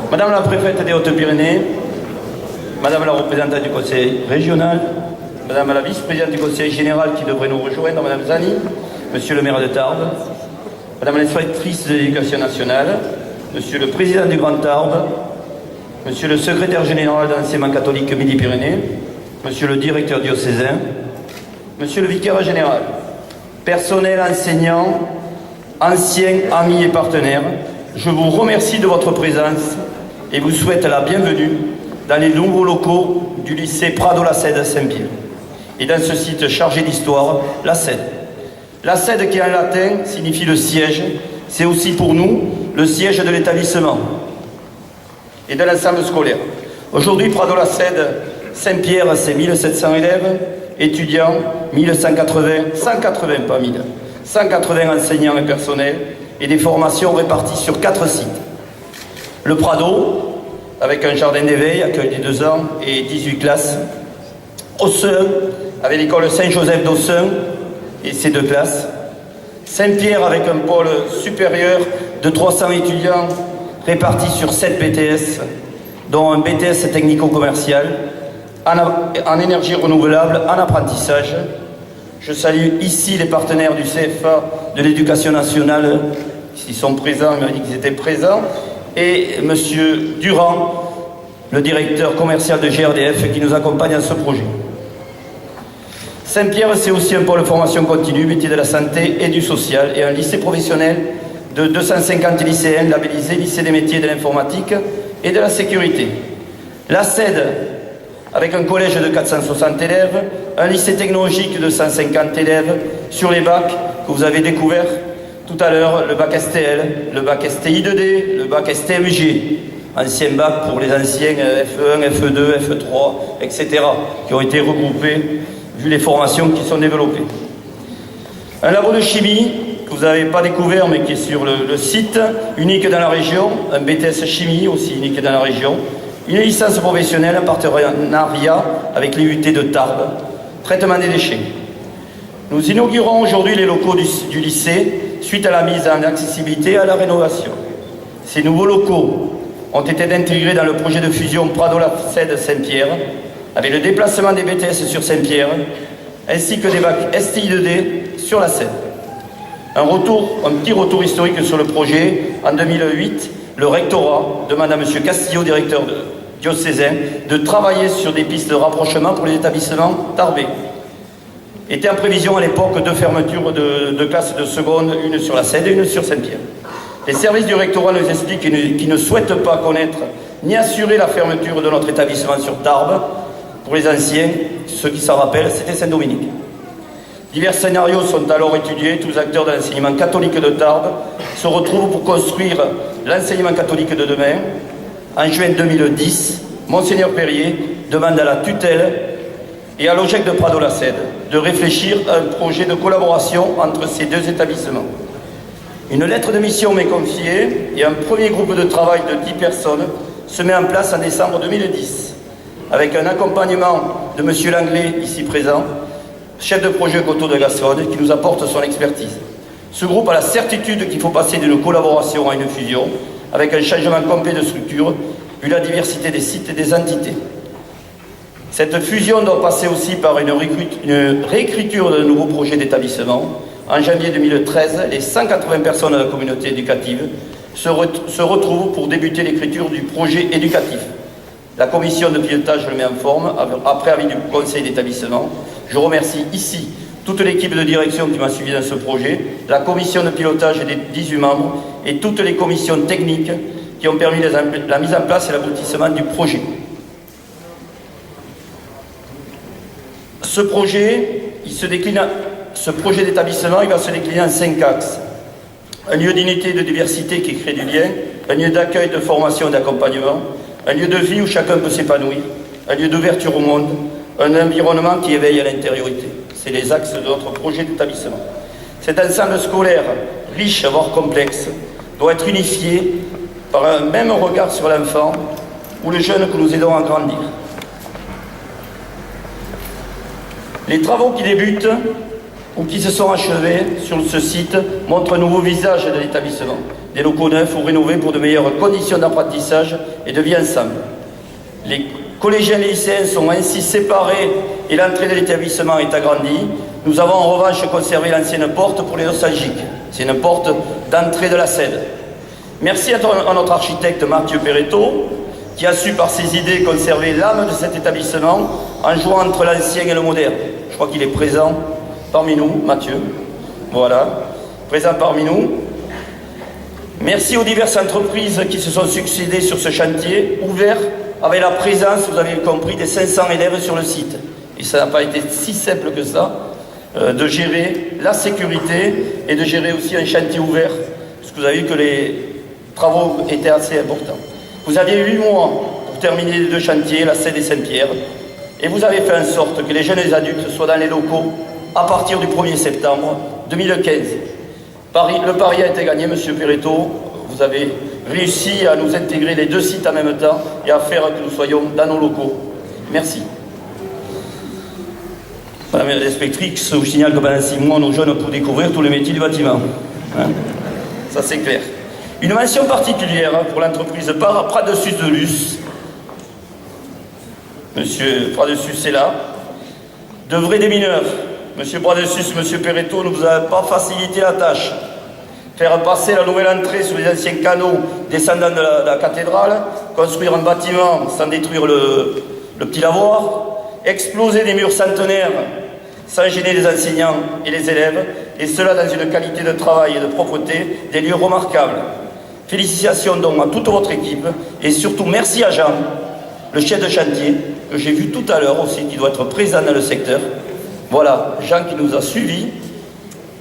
Madame la préfète des Hautes-Pyrénées, Madame la représentante du conseil régional, Madame la vice-présidente du conseil général qui devrait nous rejoindre, Madame Zani, Monsieur le maire de Tarbes, Madame l'inspectrice de l'éducation nationale, Monsieur le président du Grand Tarbes, Monsieur le secrétaire général de l'enseignement catholique Midi-Pyrénées, Monsieur le directeur diocésain, Monsieur le vicaire général, personnel enseignant, anciens amis et partenaires, je vous remercie de votre présence et vous souhaite la bienvenue dans les nouveaux locaux du lycée Prado-la-Cède à Saint-Pierre et dans ce site chargé d'histoire, la Cède. La Cède qui en latin signifie le siège, c'est aussi pour nous le siège de l'établissement et de l'ensemble scolaire. Aujourd'hui, Prado-la-Cède, Saint-Pierre, c'est 1700 élèves, étudiants, 1180, 180 pas 1000, 180 enseignants et personnels et des formations réparties sur 4 sites. Le Prado, avec un jardin d'éveil, accueil des 2 ans et 18 classes. Aussin, avec l'école Saint-Joseph d'Aussin et ses 2 classes. Saint-Pierre, avec un pôle supérieur de 300 étudiants répartis sur 7 BTS, dont un BTS technico-commercial, en énergie renouvelable, en apprentissage. Je salue ici les partenaires du CFA de l'éducation nationale, qui sont présents, il m'a dit qu'ils étaient présents, et M. Durand, le directeur commercial de GRDF, qui nous accompagne dans ce projet. Saint-Pierre, c'est aussi un pôle de formation continue, métier de la santé et du social, et un lycée professionnel de 250 lycéens labellisés lycée des métiers de l'informatique et de la sécurité. La CED, avec un collège de 460 élèves, un lycée technologique de 150 élèves, sur les bacs que vous avez découvert tout à l'heure, le bac STL, le bac STI2D, le bac STMG, ancien bac pour les anciens FE1, FE2, FE3, etc., qui ont été regroupés vu les formations qui sont développées. Un labo de chimie que vous n'avez pas découvert mais qui est sur le site, unique dans la région, un BTS chimie aussi unique dans la région, une licence professionnelle en partenariat avec les UT de Tarbes, traitement des déchets. Nous inaugurons aujourd'hui les locaux du lycée suite à la mise en accessibilité et à la rénovation. Ces nouveaux locaux ont été intégrés dans le projet de fusion Prado-la-Cède Saint-Pierre, avec le déplacement des BTS sur Saint-Pierre, ainsi que des bacs STI2D sur la Cède. Un petit retour historique sur le projet. En 2008, le rectorat demande à M. Castillo, directeur diocésain, de travailler sur des pistes de rapprochement pour les établissements tarbais. Était en prévision à l'époque 2 fermetures de classes de seconde, une sur la Cède et une sur Saint-Pierre. Les services du rectorat nous expliquent qu'ils ne souhaitent pas connaître ni assurer la fermeture de notre établissement sur Tarbes. Pour les anciens, ceux qui s'en rappellent, c'était Saint-Dominique. Divers scénarios sont alors étudiés. Tous les acteurs de l'enseignement catholique de Tarbes se retrouvent pour construire l'enseignement catholique de demain. En juin 2010, Monseigneur Perrier demande à la tutelle et à l'OGEC de Prado-la-Cède de réfléchir à un projet de collaboration entre ces 2 établissements. Une lettre de mission m'est confiée et un premier groupe de travail de 10 personnes se met en place en décembre 2010, avec un accompagnement de M. Langlais, ici présent, chef de projet Coteaux de Gascogne, qui nous apporte son expertise. Ce groupe a la certitude qu'il faut passer d'une collaboration à une fusion, avec un changement complet de structure, vu la diversité des sites et des entités. Cette fusion doit passer aussi par une réécriture de nouveaux projets d'établissement. En janvier 2013, les 180 personnes de la communauté éducative se retrouvent pour débuter l'écriture du projet éducatif. La commission de pilotage le met en forme, après avis du conseil d'établissement. Je remercie ici toute l'équipe de direction qui m'a suivi dans ce projet, la commission de pilotage des 18 membres et toutes les commissions techniques qui ont permis la mise en place et l'aboutissement du projet. Ce projet d'établissement, il va se décliner en 5 axes. Un lieu d'unité et de diversité qui crée du lien, un lieu d'accueil, de formation et d'accompagnement, un lieu de vie où chacun peut s'épanouir, un lieu d'ouverture au monde, un environnement qui éveille à l'intériorité. C'est les axes de notre projet d'établissement. Cet ensemble scolaire, riche voire complexe, doit être unifié par un même regard sur l'enfant ou le jeune que nous aidons à grandir. Les travaux qui débutent ou qui se sont achevés sur ce site montrent un nouveau visage de l'établissement. des locaux neufs ou rénovés pour de meilleures conditions d'apprentissage et de vie ensemble. Les collégiens et les lycéens sont ainsi séparés et l'entrée de l'établissement est agrandie. Nous avons en revanche conservé l'ancienne porte pour les nostalgiques. C'est une porte d'entrée de la SED. Merci à notre architecte Mathieu Perretto, qui a su par ses idées conserver l'âme de cet établissement en jouant entre l'ancien et le moderne. Je crois qu'il est présent parmi nous, Mathieu. Voilà, présent parmi nous. Merci aux diverses entreprises qui se sont succédées sur ce chantier, ouvert avec la présence, vous avez compris, des 500 élèves sur le site. Et ça n'a pas été si simple que ça, de gérer la sécurité et de gérer aussi un chantier ouvert, parce que vous avez vu que les travaux étaient assez importants. Vous aviez 8 mois pour terminer les 2 chantiers, la SED et Saint-Pierre, et vous avez fait en sorte que les jeunes et les adultes soient dans les locaux à partir du 1er septembre 2015. Le pari a été gagné, Monsieur Perretto. Vous avez réussi à nous intégrer les 2 sites en même temps et à faire que nous soyons dans nos locaux. Merci. Madame l'inspectrice, je vous signale que pendant 6 mois, nos jeunes ont pu découvrir tous les métiers du bâtiment. Hein, ça, c'est clair. Une mention particulière pour l'entreprise Pradessus de Luce. Monsieur Pradessus est là. De vrais des mineurs. Monsieur Pradessus, Monsieur Perretto ne vous a pas facilité la tâche. Faire passer la nouvelle entrée sur les anciens canaux descendant de la cathédrale, construire un bâtiment sans détruire le petit lavoir, exploser des murs centenaires sans gêner les enseignants et les élèves, et cela dans une qualité de travail et de propreté, des lieux remarquables. Félicitations donc à toute votre équipe, et surtout merci à Jean, le chef de chantier, que j'ai vu tout à l'heure aussi, qui doit être présent dans le secteur. Voilà, Jean qui nous a suivis,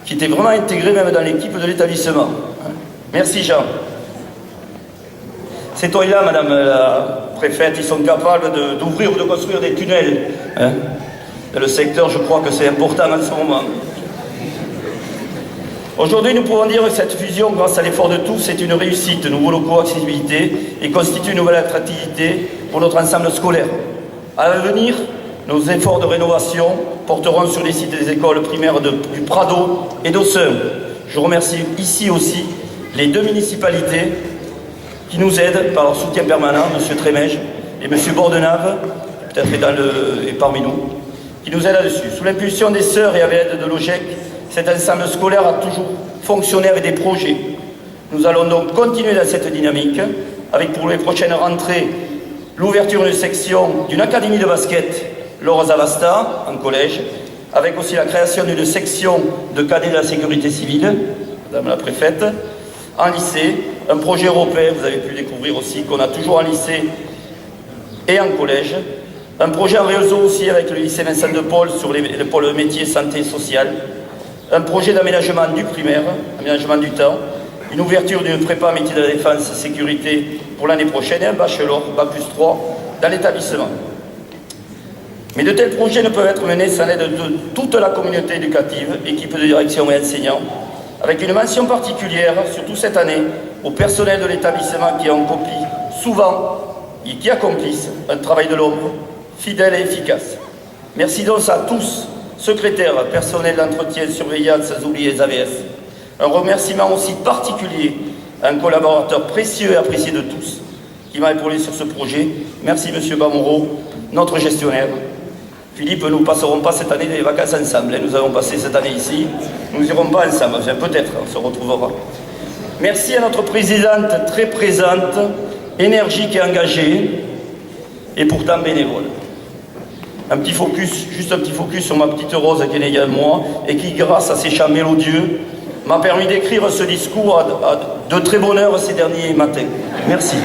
qui était vraiment intégré même dans l'équipe de l'établissement. Merci Jean. Ces toits-là, Madame la préfète, ils sont capables d'ouvrir ou de construire des tunnels. Hein. Dans le secteur, je crois que c'est important en ce moment. Aujourd'hui, nous pouvons dire que cette fusion, grâce à l'effort de tous, est une réussite. Nouveaux locaux, accessibilité, et constitue une nouvelle attractivité pour notre ensemble scolaire. À l'avenir, nos efforts de rénovation porteront sur les sites des écoles primaires du Prado et d'Aussin. Je remercie ici aussi les 2 municipalités qui nous aident par leur soutien permanent, M. Trémège et M. Bordenave, peut-être est parmi nous, qui nous aident là-dessus. Sous l'impulsion des sœurs et avec l'aide de l'OGEC, cet ensemble scolaire a toujours fonctionné avec des projets. Nous allons donc continuer dans cette dynamique, avec pour les prochaines rentrées l'ouverture d'une section d'une académie de basket, Laura Zavasta, en collège, avec aussi la création d'une section de cadets de la sécurité civile, Madame la préfète, en lycée, un projet européen, vous avez pu découvrir aussi, qu'on a toujours en lycée et en collège, un projet en réseau aussi avec le lycée Vincent de Paul sur le pôle métier santé sociale, un projet d'aménagement du primaire, aménagement du temps, une ouverture d'une prépa métier de la défense sécurité pour l'année prochaine et un bachelor, Bac+3, dans l'établissement. Mais de tels projets ne peuvent être menés sans l'aide de toute la communauté éducative, équipe de direction et enseignants, avec une mention particulière, surtout cette année, au personnel de l'établissement qui accomplit souvent et qui accomplissent un travail de l'ombre fidèle et efficace. Merci donc à tous, secrétaires, personnel d'entretien, surveillance, sans oublier les AVS. Un remerciement aussi particulier à un collaborateur précieux et apprécié de tous, qui m'a épaulé sur ce projet. Merci M. Bamouro, notre gestionnaire. Philippe, nous ne passerons pas cette année les vacances ensemble. Nous avons passé cette année ici. Nous n'irons pas ensemble. Enfin, peut-être, on se retrouvera. Merci à notre présidente très présente, énergique et engagée, et pourtant bénévole. Un petit focus, juste un petit focus sur ma petite Rose qui est née il y a moi, et qui, grâce à ses chants mélodieux, m'a permis d'écrire ce discours de très bonne heure ces derniers matins. Merci.